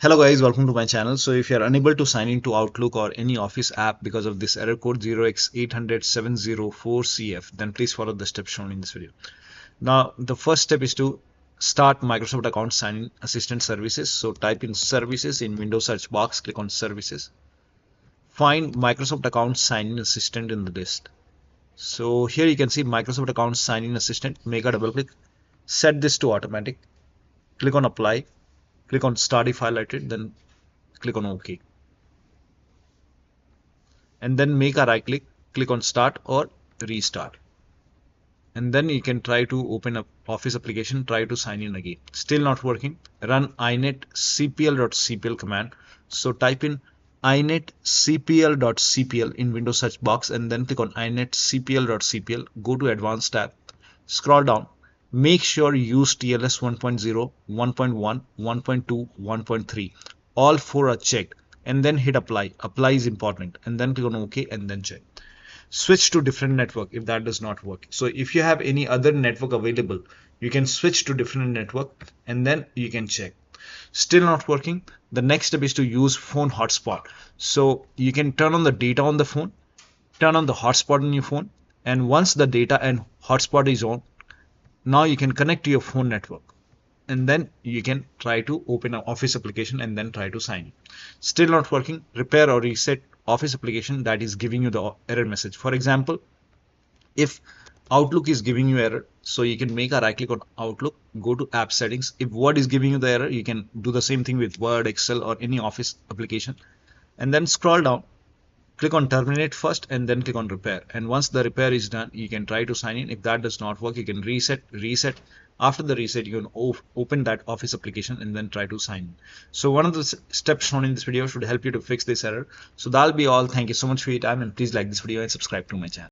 Hello guys, welcome to my channel. So if you are unable to sign into Outlook or any Office app because of this error code 0x800704cf, then please follow the steps shown in this video. Now the first step is to start Microsoft account sign-in assistant services. So type in services in Windows search box, click on services. Find Microsoft account sign-in assistant in the list. So here you can see Microsoft account sign-in assistant. Make a double click. Set this to automatic. Click on apply. Click on start if highlighted, then click on OK. And then make a right click on start or restart. And then you can try to open up Office application, try to sign in again. Still not working. Run inet cpl.cpl command. So type in inet cpl.cpl in Windows search box and then click on inet cpl.cpl. Go to advanced tab. Scroll down. Make sure you use TLS 1.0, 1.1, 1.2, 1.3. All four are checked and then hit apply. Apply is important and then click on OK and then check. Switch to different network if that does not work. So if you have any other network available, you can switch to different network and then you can check. Still not working. The next step is to use phone hotspot. So you can turn on the data on the phone, turn on the hotspot on your phone, and once the data and hotspot is on, now you can connect to your phone network and then you can try to open an Office application and then try to sign in. Still not working. Repair or reset Office application that is giving you the error message. For example, if Outlook is giving you error, so you can make a right click on Outlook, go to app settings. If Word is giving you the error, you can do the same thing with Word, Excel or any Office application and then scroll down. Click on terminate first and then click on repair, and once the repair is done you can try to sign in. If that does not work, you can reset. After the reset you can open that Office application and then try to sign in. So one of the steps shown in this video should help you to fix this error. So that'll be all. Thank you so much for your time and please like this video and subscribe to my channel.